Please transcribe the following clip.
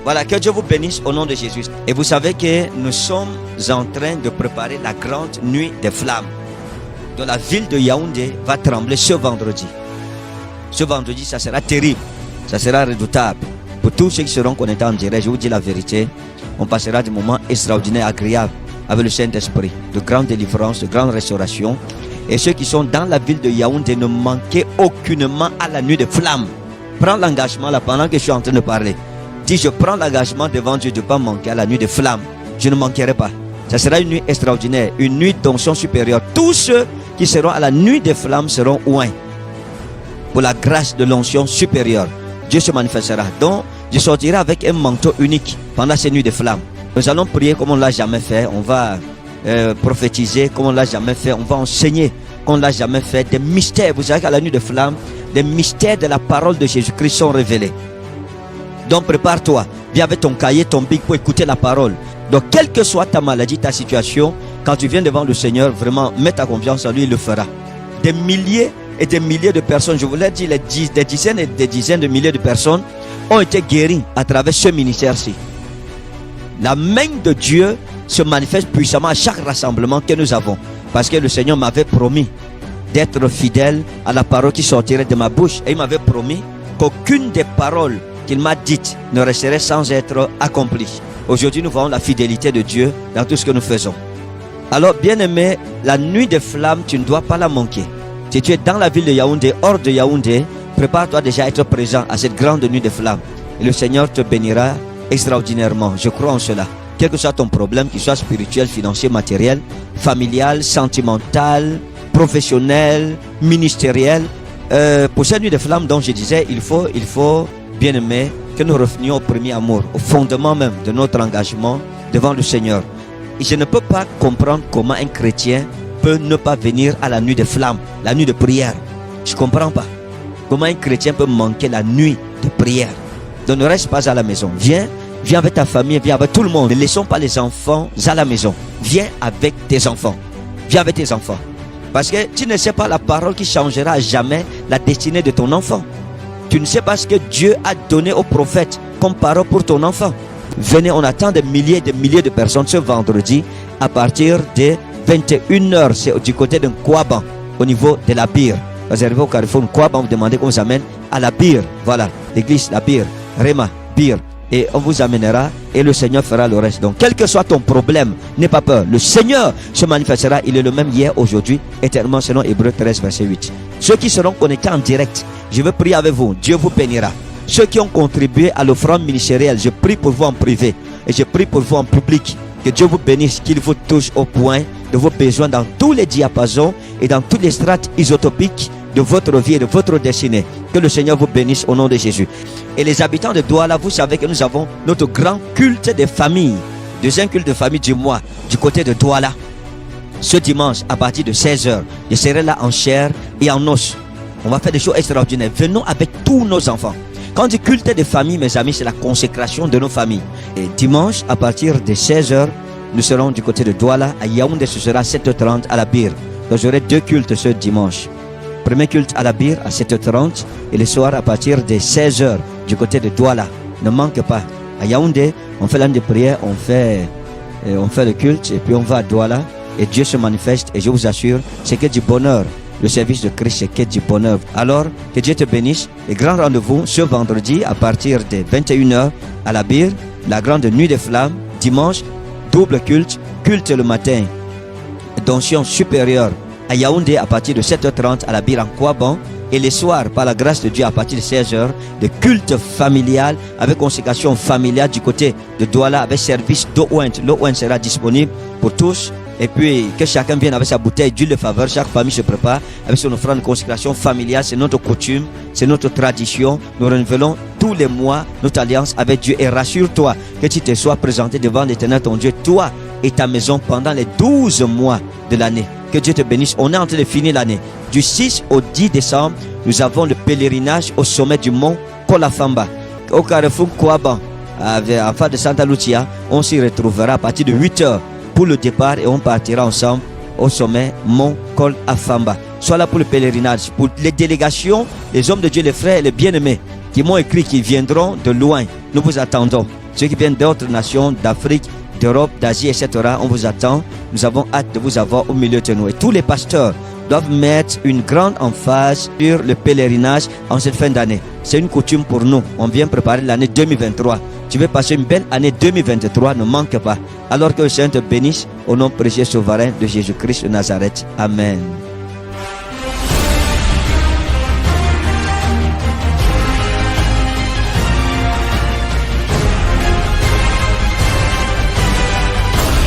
Voilà, que Dieu vous bénisse au nom de Jésus. Et vous savez que nous sommes en train de préparer la grande nuit des flammes, dont la ville de Yaoundé va trembler ce vendredi. Ce vendredi, ça sera terrible, ça sera redoutable. Pour tous ceux qui seront connectés en direct, je vous dis la vérité, on passera des moments extraordinaires, agréables avec le Saint-Esprit, de grande délivrance, de grande restauration. Et ceux qui sont dans la ville de Yaoundé, ne manquez aucunement à la nuit des flammes. Prends l'engagement là pendant que je suis en train de parler. Dis, je prends l'engagement devant Dieu de ne pas manquer à la nuit des flammes. Je ne manquerai pas. Ça sera une nuit extraordinaire, une nuit d'onction supérieure. Tous ceux qui seront à la nuit des flammes seront oints pour la grâce de l'onction supérieure. Dieu se manifestera. Donc, je sortirai avec un manteau unique pendant ces nuits de flammes. Nous allons prier comme on ne l'a jamais fait. On va prophétiser comme on ne l'a jamais fait. On va enseigner comme on ne l'a jamais fait. Des mystères. Vous savez qu'à la nuit de flammes, des mystères de la parole de Jésus-Christ sont révélés. Donc, prépare-toi. Viens avec ton cahier, ton bic pour écouter la parole. Donc, quelle que soit ta maladie, ta situation, quand tu viens devant le Seigneur, vraiment, mets ta confiance en lui, il le fera. Des milliers et des milliers de personnes, je vous l'ai dit, des dizaines et des dizaines de milliers de personnes ont été guéries à travers ce ministère-ci. La main de Dieu se manifeste puissamment à chaque rassemblement que nous avons. Parce que le Seigneur m'avait promis d'être fidèle à la parole qui sortirait de ma bouche. Et il m'avait promis qu'aucune des paroles qu'il m'a dites ne resterait sans être accomplie. Aujourd'hui, nous voyons la fidélité de Dieu dans tout ce que nous faisons. Alors, bien-aimé, la nuit des flammes, tu ne dois pas la manquer. Si tu es dans la ville de Yaoundé, hors de Yaoundé, prépare-toi déjà à être présent à cette grande nuit des flammes. Et le Seigneur te bénira extraordinairement. Je crois en cela. Quel que soit ton problème, qu'il soit spirituel, financier, matériel, familial, sentimental, professionnel, ministériel. Pour cette nuit des flammes dont je disais, il faut, bien-aimé, que nous revenions au premier amour, au fondement même de notre engagement devant le Seigneur. Et je ne peux pas comprendre comment un chrétien peut ne pas venir à la nuit des flammes, la nuit de prière. Je ne comprends pas. Comment un chrétien peut manquer la nuit de prière. Donc ne reste pas à la maison. Viens avec ta famille, viens avec tout le monde. Ne laissons pas les enfants à la maison. Viens avec tes enfants. Viens avec tes enfants. Parce que tu ne sais pas la parole qui changera à jamais la destinée de ton enfant. Tu ne sais pas ce que Dieu a donné au prophète comme parole pour ton enfant. Venez, on attend des milliers et des milliers de personnes ce vendredi à partir de 21h. C'est du côté de Nkwaban, au niveau de la Bire. Vous arrivez au carrefour Nkwaban, vous demandez qu'on vous amène à la Bire. Voilà, l'église, la Bire, Réma, Bire. Et on vous amènera et le Seigneur fera le reste. Donc, quel que soit ton problème, n'aie pas peur. Le Seigneur se manifestera. Il est le même hier, aujourd'hui, éternellement, selon Hébreux 13, verset 8. Ceux qui seront connectés en direct, je veux prier avec vous. Dieu vous bénira. Ceux qui ont contribué à l'offrande ministérielle, je prie pour vous en privé et je prie pour vous en public. Que Dieu vous bénisse, qu'il vous touche au point de vos besoins dans tous les diapasons et dans toutes les strates isotopiques de votre vie et de votre destinée. Que le Seigneur vous bénisse au nom de Jésus. Et les habitants de Douala, vous savez que nous avons notre grand culte des familles, deuxième culte de famille du mois, du côté de Douala. Ce dimanche, à partir de 16h, je serai là en chair et en os. On va faire des choses extraordinaires. Venons avec tous nos enfants. Quand on dit culte des familles, mes amis, c'est la consécration de nos familles. Et dimanche, à partir de 16h, nous serons du côté de Douala. À Yaoundé, ce sera à 7h30 à la Bire. Donc j'aurai deux cultes ce dimanche. Premier culte à la Bire à 7h30 et le soir à partir de 16h du côté de Douala. Ne manque pas. À Yaoundé, on fait l'âme de prière, on fait le culte et puis on va à Douala et Dieu se manifeste et je vous assure, c'est que du bonheur. Le service de Christ, c'est que du bonheur. Alors, que Dieu te bénisse. Et grand rendez-vous ce vendredi à partir de 21h à la Bire, la grande nuit des flammes. Dimanche, double culte, culte le matin, d'onction supérieure à Yaoundé à partir de 7h30 à la Bire en Nkwaban. Et les soirs, par la grâce de Dieu, à partir de 16h, de culte familial avec consécration familiale du côté de Douala avec service d'eau ointe. L'eau ointe sera disponible pour tous. Et puis que chacun vienne avec sa bouteille d'huile de faveur. Chaque famille se prépare avec son offrande de consécration familiale. C'est notre coutume, c'est notre tradition. Nous renouvelons tous les mois notre alliance avec Dieu. Et rassure-toi que tu te sois présenté devant l'Éternel ton Dieu, toi et ta maison pendant les 12 mois de l'année. Que Dieu te bénisse. On est en train de finir l'année. Du 6 au 10 décembre, nous avons le pèlerinage au sommet du mont Kolafamba. Au carrefour Nkwaban, en face de Santa Lucia, on s'y retrouvera à partir de 8h. Pour le départ et on partira ensemble au sommet Mont Kol Afamba. Sois là pour le pèlerinage. Pour les délégations, les hommes de Dieu, les frères et les bien-aimés qui m'ont écrit qu'ils viendront de loin nous vous attendons. Ceux qui viennent d'autres nations, d'Afrique, d'Europe, d'Asie, etc., on vous attend. Nous avons hâte de vous avoir au milieu de nous. Et tous les pasteurs doivent mettre une grande emphase sur le pèlerinage en cette fin d'année. C'est une coutume pour nous. On vient préparer l'année 2023. Tu veux passer une belle année 2023, ne manque pas. Alors que le Seigneur te bénisse, au nom précieux souverain de Jésus-Christ de Nazareth. Amen.